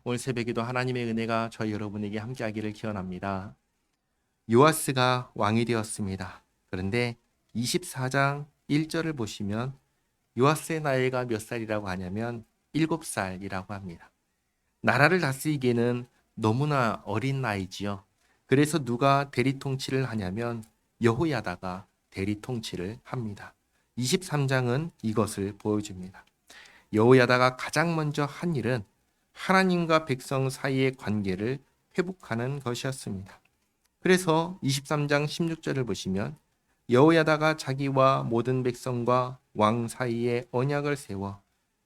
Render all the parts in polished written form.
오늘 새벽에도 하나님의 은혜가 저희 여러분에게 함께하기를 기원합니다. 요아스가 왕이 되었습니다. 그런데 24장 1절을 보시면 요아스의 나이가 몇 살이라고 하냐면 7살이라고 합니다. 나라를 다스리기에는 너무나 어린 나이지요. 그래서 누가 대리 통치를 하냐면 여호야다가 대리 통치를 합니다. 23장은 이것을 보여줍니다. 여호야다가 가장 먼저 한 일은 하나님과 백성 사이의 관계를 회복하는 것이었습니다. 그래서 23장 16절을 보시면 여호야다가 자기와 모든 백성과 왕 사이에 언약을 세워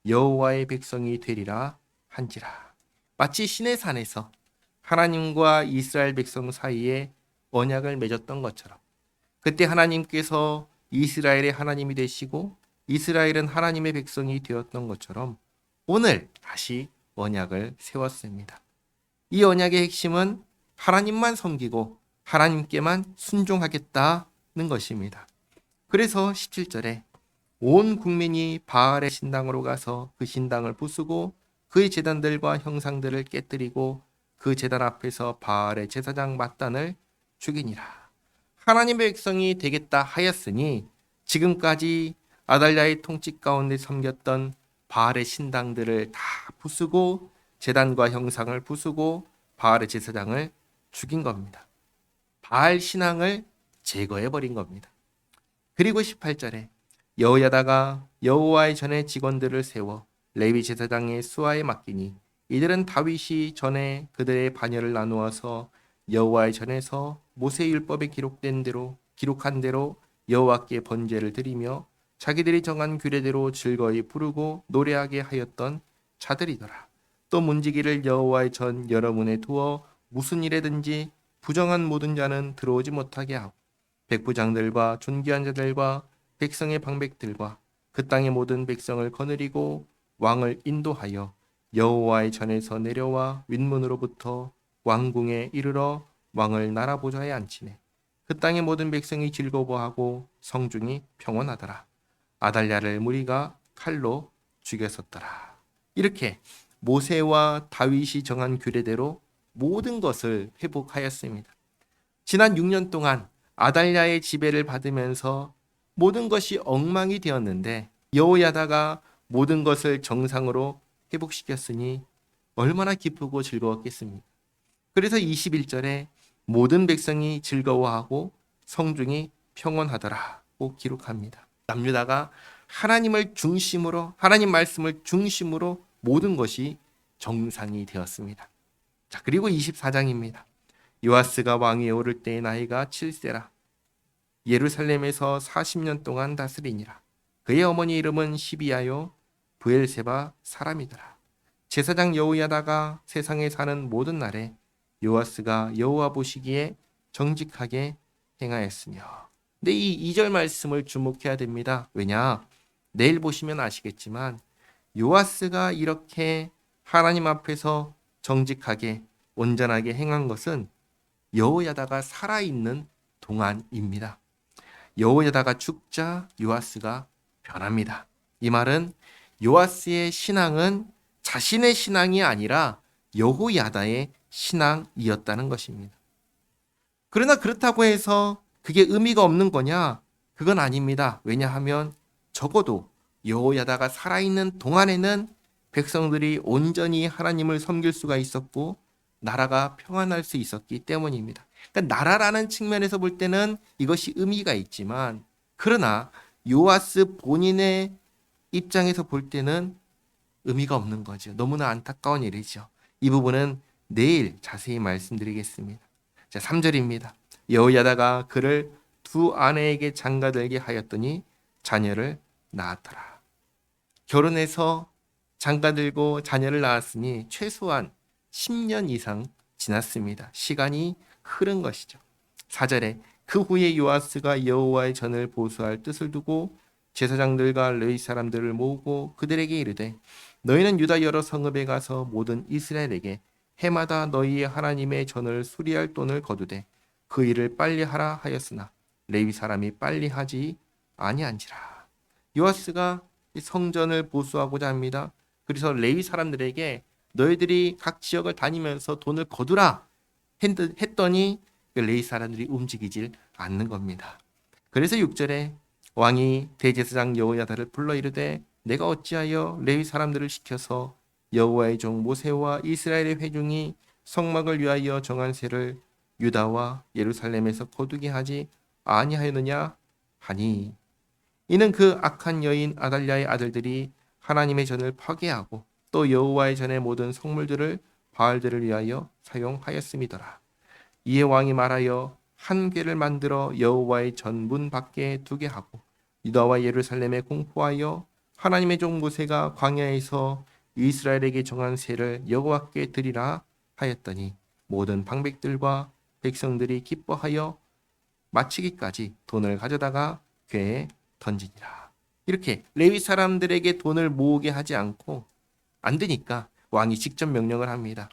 여호와의 백성이 되리라 한지라. 마치 시내 산에서 하나님과 이스라엘 백성 사이에 언약을 맺었던 것처럼 그때 하나님께서 이스라엘의 하나님이 되시고 이스라엘은 하나님의 백성이 되었던 것처럼 오늘 다시 언약을 세웠습니다. 이 언약의 핵심은 하나님만 섬기고 하나님께만 순종하겠다는 것입니다. 그래서 17절에 온 국민이 바알의 신당으로 가서 그 신당을 부수고 그의 제단들과 형상들을 깨뜨리고 그 제단 앞에서 바알의 제사장 mat단을 죽이니라. 하나님의 백성이 되겠다 하였으니 지금까지 아달랴의 통치 가운데 섬겼던 바알의 신당들을 다 부수고 제단과 형상을 부수고 바알의 제사장을 죽인 겁니다. 바알 신앙을 제거해 버린 겁니다. 그리고 18절에 여호야다가 여호와의 전에 직원들을 세워 레위 제사장의 수하에 맡기니 이들은 다윗이 전에 그들의 반열을 나누어서 여호와의 전에서 모세 율법에 기록한 대로 여호와께 번제를 드리며 자기들이 정한 규례대로 즐거이 부르고 노래하게 하였던 자들이더라. 또 문지기를 여호와의 전 여러 문에 두어 무슨 일에든지 부정한 모든 자는 들어오지 못하게 하고 백부장들과 존귀한 자들과 백성의 방백들과 그 땅의 모든 백성을 거느리고 왕을 인도하여 여호와의 전에서 내려와 윗문으로부터 왕궁에 이르러 왕을 나라 보좌에 앉히네. 그 땅의 모든 백성이 즐거워하고 성중이 평온하더라. 아달랴를 무리가 칼로 죽였었더라. 이렇게 모세와 다윗이 정한 규례대로 모든 것을 회복하였습니다. 지난 6년 동안 아달랴의 지배를 받으면서 모든 것이 엉망이 되었는데 여호야다가 모든 것을 정상으로 회복시켰으니 얼마나 기쁘고 즐거웠겠습니까? 그래서 21절에 모든 백성이 즐거워하고 성중이 평온하더라고 기록합니다. 남유다가 하나님을 중심으로 하나님 말씀을 중심으로 모든 것이 정상이 되었습니다. 자, 그리고 24장입니다. 요아스가 왕위에 오를 때의 나이가 7세라. 예루살렘에서 40년 동안 다스리니라. 그의 어머니 이름은 시비아요 브엘세바 사람이더라. 제사장 여호야다가 세상에 사는 모든 날에 요아스가 여호와 보시기에 정직하게 행하였으며. 근데 이 2절 말씀을 주목해야 됩니다. 왜냐? 내일 보시면 아시겠지만 요아스가 이렇게 하나님 앞에서 정직하게 온전하게 행한 것은 여호야다가 살아있는 동안입니다. 여호야다가 죽자 요아스가 변합니다. 이 말은 요아스의 신앙은 자신의 신앙이 아니라 여호야다의 신앙이었다는 것입니다. 그러나 그렇다고 해서 그게 의미가 없는 거냐? 그건 아닙니다. 왜냐하면 적어도 여호야다가 살아있는 동안에는 백성들이 온전히 하나님을 섬길 수가 있었고 나라가 평안할 수 있었기 때문입니다. 그러니까 나라라는 측면에서 볼 때는 이것이 의미가 있지만 그러나 요아스 본인의 입장에서 볼 때는 의미가 없는 거죠. 너무나 안타까운 일이죠. 이 부분은 내일 자세히 말씀드리겠습니다. 자, 3절입니다. 여호야다가 그를 두 아내에게 장가들게 하였더니 자녀를 낳았더라. 결혼해서 장가들고 자녀를 낳았으니 최소한 10년 이상 지났습니다. 시간이 흐른 것이죠. 4절에 그 후에 요아스가 여호와의 전을 보수할 뜻을 두고 제사장들과 레위 사람들을 모으고 그들에게 이르되 너희는 유다 여러 성읍에 가서 모든 이스라엘에게 해마다 너희의 하나님의 전을 수리할 돈을 거두되 그 일을 빨리 하라 하였으나 레위 사람이 빨리 하지 아니한지라. 요아스가 성전을 보수하고자 합니다. 그래서 레위 사람들에게 너희들이 각 지역을 다니면서 돈을 거두라 했더니 레위 사람들이 움직이질 않는 겁니다. 그래서 6절에 왕이 대제사장 여호야다를 불러 이르되 내가 어찌하여 레위 사람들을 시켜서 여호와의 종 모세와 이스라엘의 회중이 성막을 위하여 정한 세를 유다와 예루살렘에서 거두게 하지 아니하였느냐 하니, 이는 그 악한 여인 아달랴의 아들들이 하나님의 전을 파괴하고 또 여호와의 전의 모든 성물들을 바알들을 위하여 사용하였음이더라. 이에 왕이 말하여 한 궤를 만들어 여호와의 전 문 밖에 두게 하고 유다와 예루살렘에 공포하여 하나님의 종 모세가 광야에서 이스라엘에게 정한 세를 여호와께 드리라 하였더니 모든 방백들과 백성들이 기뻐하여 마치기까지 돈을 가져다가 궤에 던지니라. 이렇게 레위 사람들에게 돈을 모으게 하지 않고, 안 되니까 왕이 직접 명령을 합니다.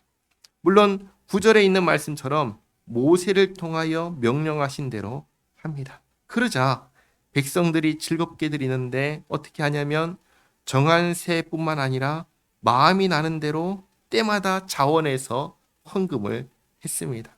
물론 9절에 있는 말씀처럼 모세를 통하여 명령하신 대로 합니다. 그러자 백성들이 즐겁게 드리는데 어떻게 하냐면 정한 새뿐만 아니라 마음이 나는 대로 때마다 자원해서 헌금을 했습니다.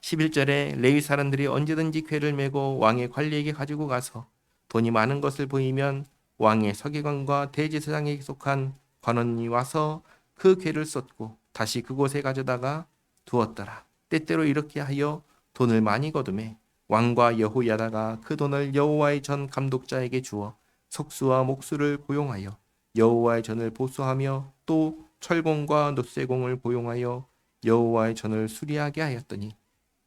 11절에 레위 사람들이 언제든지 궤를 메고 왕의 관리에게 가지고 가서 돈이 많은 것을 보이면 왕의 서기관과 대제사장에게 속한 관원이 와서 그 궤를 쏟고 다시 그곳에 가져다가 두었더라. 때때로 이렇게 하여 돈을 많이 거두매 왕과 여호야다가 그 돈을 여호와의 전 감독자에게 주어 석수와 목수를 고용하여 여호와의 전을 보수하며 또 철공과 놋쇠공을 고용하여 여호와의 전을 수리하게 하였더니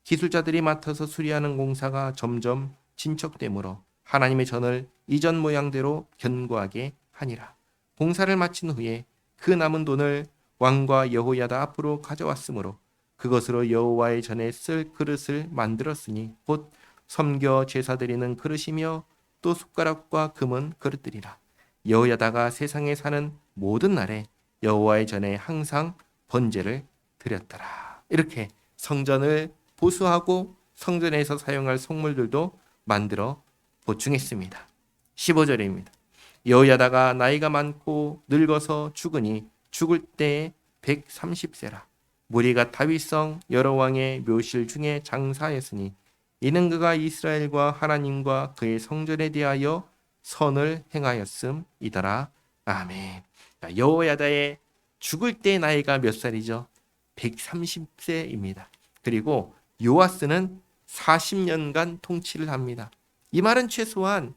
기술자들이 맡아서 수리하는 공사가 점점 진척되므로 하나님의 전을 이전 모양대로 견고하게 하니라. 공사를 마친 후에 그 남은 돈을 왕과 여호야다 앞으로 가져왔으므로 그것으로 여호와의 전에 쓸 그릇을 만들었으니 곧 섬겨 제사 드리는 그릇이며 또 숟가락과 금은 그릇들이라. 여호야다가 세상에 사는 모든 날에 여호와의 전에 항상 번제를 드렸더라. 이렇게 성전을 보수하고 성전에서 사용할 성물들도 만들어 보충했습니다. 15절입니다. 여호야다가 나이가 많고 늙어서 죽으니 죽을 때에 130세라. 무리가 다윗성 여러 왕의 묘실 중에 장사하였으니 이는 그가 이스라엘과 하나님과 그의 성전에 대하여 선을 행하였음이더라. 아멘. 여호야다의 죽을 때 나이가 몇 살이죠? 130세입니다. 그리고 요아스는 40년간 통치를 합니다. 이 말은 최소한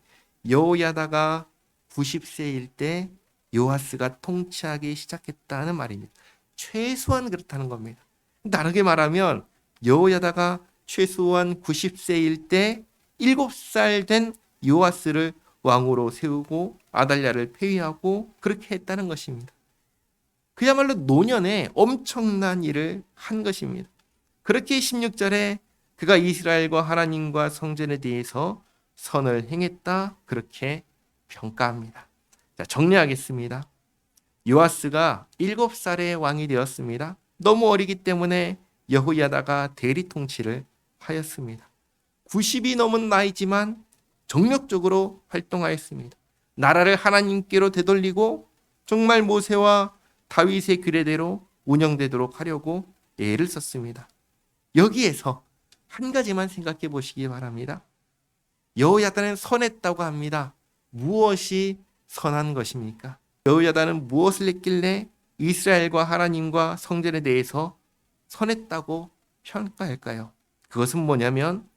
여호야다가 90세일 때 요아스가 통치하기 시작했다는 말입니다. 최소한 그렇다는 겁니다. 다르게 말하면 여호야다가 최소한 90세일 때 7살 된 요아스를 왕으로 세우고 아달랴를 폐위하고 그렇게 했다는 것입니다. 그야말로 노년에 엄청난 일을 한 것입니다. 그렇게 16절에 그가 이스라엘과 하나님과 성전에 대해서 선을 행했다, 그렇게 평가합니다. 자, 정리하겠습니다. 요아스가 7살의 왕이 되었습니다. 너무 어리기 때문에 여호야다가 대리 통치를 하였습니다. 90이 넘은 나이지만 정력적으로 활동하였습니다. 나라를 하나님께로 되돌리고 정말 모세와 다윗의 규례대로 운영되도록 하려고 애를 썼습니다. 여기에서 한 가지만 생각해 보시기 바랍니다. 여호야다는 선했다고 합니다. 무엇이 선한 것입니까? 여호야다는 무엇을 했길래 이스라엘과 하나님과 성전에 대해서 선했다고 평가할까요? 그것은 뭐냐면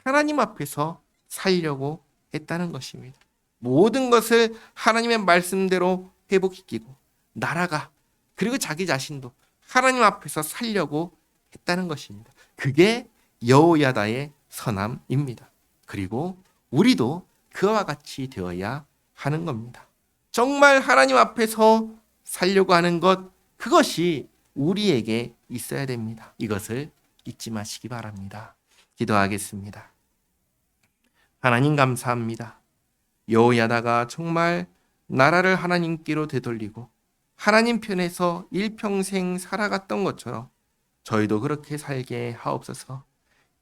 하나님 앞에서 살려고 했다는 것입니다. 모든 것을 하나님의 말씀대로 회복시키고 나라가 그리고 자기 자신도 하나님 앞에서 살려고 했다는 것입니다. 그게 여호야다의 선함입니다. 그리고 우리도 그와 같이 되어야 하는 겁니다. 정말 하나님 앞에서 살려고 하는 것, 그것이 우리에게 있어야 됩니다. 이것을 잊지 마시기 바랍니다. 기도하겠습니다. 하나님 감사합니다. 여호야다가 정말 나라를 하나님께로 되돌리고 하나님 편에서 일평생 살아갔던 것처럼 저희도 그렇게 살게 하옵소서.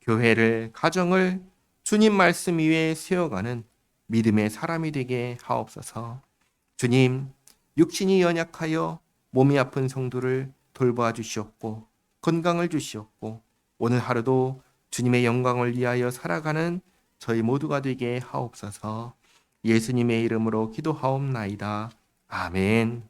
교회를, 가정을 주님 말씀 위에 세워가는 믿음의 사람이 되게 하옵소서. 주님, 육신이 연약하여 몸이 아픈 성도를 돌보아 주시옵고 건강을 주시옵고 오늘 하루도 주님의 영광을 위하여 살아가는 저희 모두가 되게 하옵소서. 예수님의 이름으로 기도하옵나이다. 아멘.